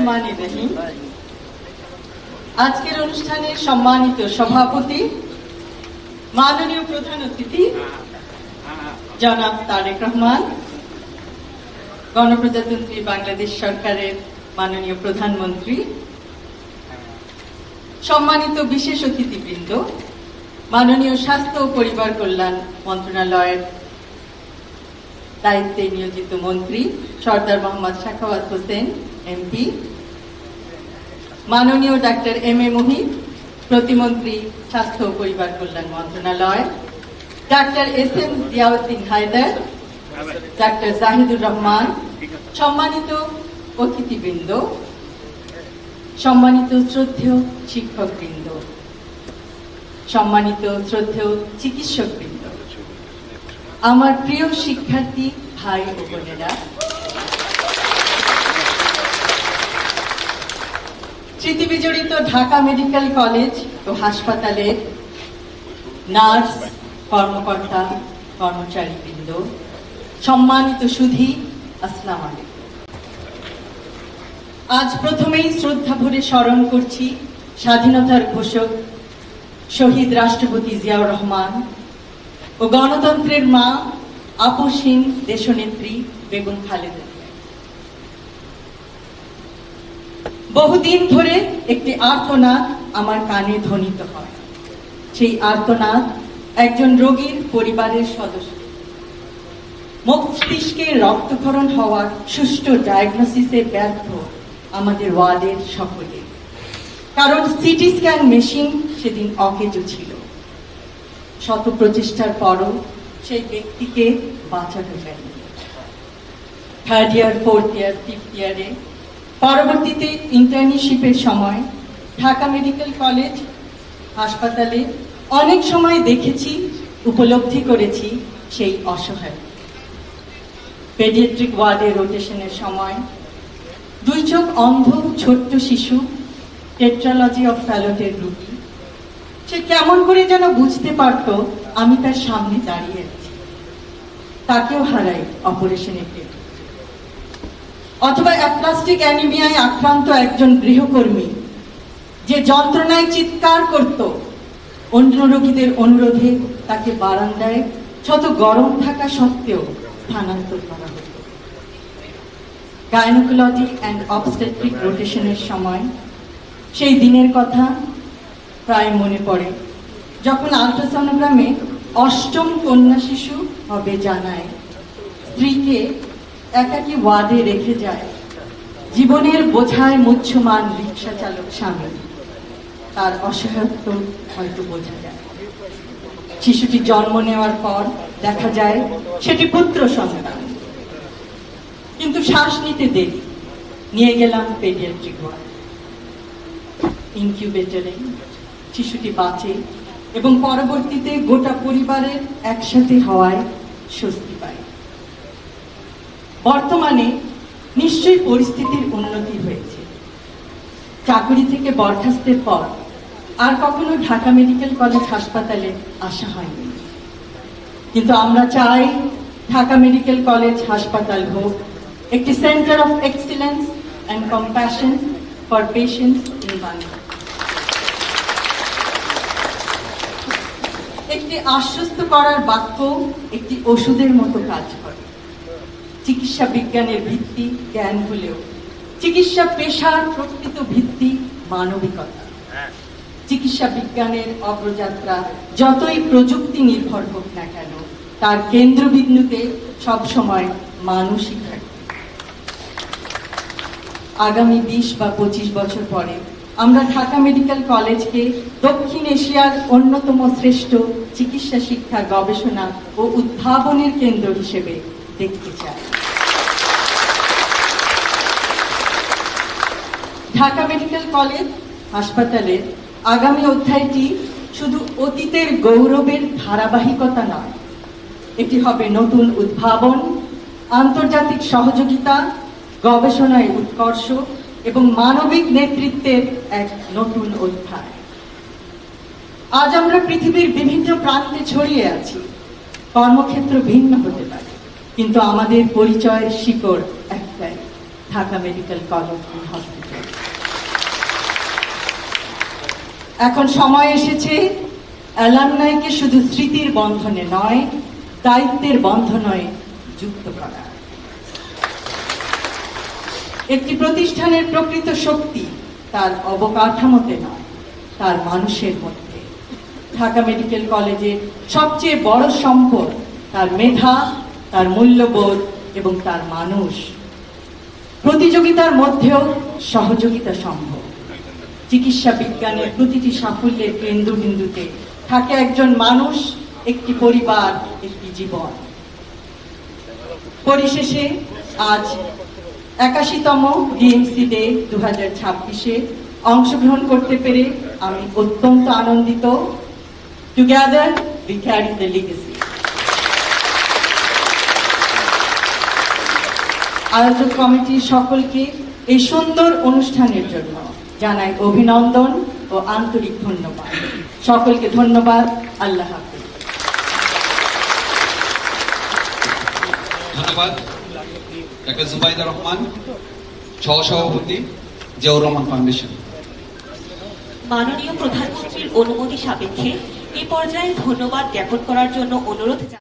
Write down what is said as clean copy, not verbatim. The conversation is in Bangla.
রহমানির রহিম। আজকের অনুষ্ঠানের সম্মানিত সভাপতি, মাননীয় প্রধান অতিথি জনাব তারেক রহমান, গণপ্রজাতন্ত্রী বাংলাদেশ সরকারের মাননীয় প্রধানমন্ত্রী, সম্মানিত বিশেষ অতিথিবৃন্দ, মাননীয় স্বাস্থ্য ও পরিবার কল্যাণ মন্ত্রণালয়ের দায়িত্বে নিয়োজিত মন্ত্রী সরদার মোহাম্মদ সাখাওয়াত হোসেন এমপি, মাননীয় ডাক্তার এম এ মুহিত, প্রতিমন্ত্রী স্বাস্থ্য ও পরিবার কল্যাণ মন্ত্রণালয়, doctor S M Ziauddin Haider, doctor Zahidur Rahman, সম্মানিত অতিথিবৃন্দ, সম্মানিত শ্রদ্ধেয় শিক্ষকবৃন্দ, সম্মানিত শ্রদ্ধেয় চিকিৎসকবৃন্দ, আমার প্রিয় শিক্ষার্থী ভাই ও বোনেরা, স্মৃতিবিজড়িত ঢাকা মেডিকেল কলেজ ও হাসপাতালের নার্স, কর্মকর্তা, কর্মচারীবৃন্দ, সম্মানিত সুধী, আসসালামু আলাইকুম। আজ প্রথমেই শ্রদ্ধা ভরে স্মরণ করছি স্বাধীনতার ঘোষক শহীদ রাষ্ট্রপতি জিয়াউর রহমান ও গণতন্ত্রের মা আপসহীন দেশনেত্রী বেগম খালেদা জিয়া। বহুদিন ধরে একটি আর্তনাদ আমার কানে ধ্বনিত হয়। সেই আর্তনাদ একজন রোগীর পরিবারের সদস্য। মস্তিষ্কে রক্তক্ষরণ হওয়ার সুষ্ঠু ডায়াগনোসিসে ব্যর্থ আমাদের ওয়ার্ডের সকলে, কারণ সিটি স্ক্যান মেশিন সেদিন অকেজো ছিল। শত প্রচেষ্টার পরও সেই ব্যক্তিকে বাঁচানো যায়নি। Third year, fourth year, fifth ইয়ারে, পরবর্তীতে ইন্টার্নশিপের সময় ঢাকা মেডিকেল কলেজ হাসপাতালে অনেক সময় দেখেছি, উপলব্ধি করেছি সেই অসহায়। পেডিয়াট্রিক ওয়ার্ডে রোটেশনের সময় দুই চোখ অন্ধ ছোট্ট শিশু, টেট্রালজি অফ ফ্যালটের রোগী, সে কেমন করে যেন বুঝতে পারত আমি তার সামনে দাঁড়িয়ে আছি। তাকেও হারাই অপারেশনের পেটে। অথবা অ্যাপ্লাস্টিক অ্যানিমিয়ায় আক্রান্ত একজন গৃহকর্মী, যে যন্ত্রণায় চিৎকার করত, অন্য রোগীদের অনুরোধে তাকে বারান্দায় শত গরম থাকা সত্ত্বেও স্থানান্তর করা হতো। গাইনোকোলজি অ্যান্ড অবস্টেট্রিক রোটেশনের সময় সেই দিনের কথা প্রায় মনে পড়ে, যখন আল্ট্রাসনোগ্রামে অষ্টম কন্যা শিশু হবে জানায়, স্ত্রীকে একাকী ওয়ার্ডে রেখে যায় জীবনের বোঝায় মুচ্ছমান রিক্সা চালক স্বামী। তার অসহায়ত্ব হয়তো বোঝা যায়। শিশুটি জন্ম নেওয়ার পর দেখা যায় সেটি পুত্র সন্তান, কিন্তু শ্বাস নিতে দেরি। নিয়ে গেলাম পেডিয়াট্রিক ওয়ার্ড। ইনকিউবেটরে শিশুটি বাঁচে এবং পরবর্তীতে গোটা পরিবারের একসাথে হওয়ায় স্বস্তি পায়। বর্তমানে নিশ্চয়ই পরিস্থিতির উন্নতি হয়েছে। চাকরি থেকে বরখাস্তের পর আর কখনো ঢাকা মেডিকেল কলেজ হাসপাতালে আসা হয়নি, কিন্তু আমরা চাই ঢাকা মেডিকেল কলেজ হাসপাতাল হোক একটি centre of excellence and compassion for patients in Bangla. একটি আশ্বস্ত করার বাক্য একটি ওষুধের মতো কাজ করে। চিকিৎসা বিজ্ঞানের ভিত্তি জ্ঞান হলেও চিকিৎসা পেশার প্রকৃত ভিত্তি মানবিকতা। চিকিৎসা বিজ্ঞানের অগ্রযাত্রা যতই প্রযুক্তি নির্ভর হোক না কেন, তার কেন্দ্রবিন্দুতে সবসময় মানুষই থাকে। আগামী 20 বা 25 বছর পরে আমরা ঢাকা মেডিকেল কলেজকে দক্ষিণ এশিয়ার অন্যতম শ্রেষ্ঠ চিকিৎসা শিক্ষা, গবেষণা ও উদ্ভাবনের কেন্দ্র হিসেবে দেখতে চাই। ঢাকা মেডিকেল কলেজ হাসপাতালের আগামী অধ্যায়টি শুধু অতীতের গৌরবের ধারাবাহিকতা নয়, এটি হবে নতুন উদ্ভাবন, আন্তর্জাতিক সহযোগিতা, গবেষণায় উৎকর্ষ এবং মানবিক নেতৃত্বের এক নতুন অধ্যায়। আজ আমরা পৃথিবীর বিভিন্ন প্রান্তে ছড়িয়ে আছি। কর্মক্ষেত্র ভিন্ন হতে পারে, কিন্তু আমাদের পরিচয়ের শিকড় একটাই, Dhaka medical college and hospital. এখন সময় এসেছে অ্যালামনাইকে শুধু স্মৃতির বন্ধনে নয়, দায়িত্বের বন্ধনে যুক্ত করা। একটি প্রতিষ্ঠানের প্রকৃত শক্তি তার অবকাঠামোতে নয়, তার মানুষের মধ্যে। ঢাকা মেডিকেল কলেজের সবচেয়ে বড় সম্পদ তার মেধা, তার মূল্যবোধ এবং তার মানুষ। প্রতিযোগিতার মধ্যেও সহযোগিতা সম্ভব। চিকিৎসা বিজ্ঞানের প্রতিটি সাফল্যের কেন্দ্রবিন্দুতে থাকে একজন মানুষ, একটি পরিবার, একটি জীবন। পরিশেষে আজ 81তম ডিএমসি ডে 2026-এ অংশগ্রহণ করতে পেরে আমি অত্যন্ত আনন্দিত। Together we carry the legacy. আয়োজক কমিটির সকলকে এই সুন্দর অনুষ্ঠানের জন্য জানাই অভিনন্দন ও আন্তরিক ধন্যবাদ। সকলকে ধন্যবাদ। আল্লাহ হাফেজ। ধন্যবাদ ডাক্তার জুবাইদা রহমান, সহসভাপতি জিয়াউর রহমান ফাউন্ডেশন। মাননীয় প্রধানমন্ত্রীর অনুমতি সাপেক্ষে এই পর্যায়ে ধন্যবাদ জ্ঞাপন করার জন্য অনুরোধ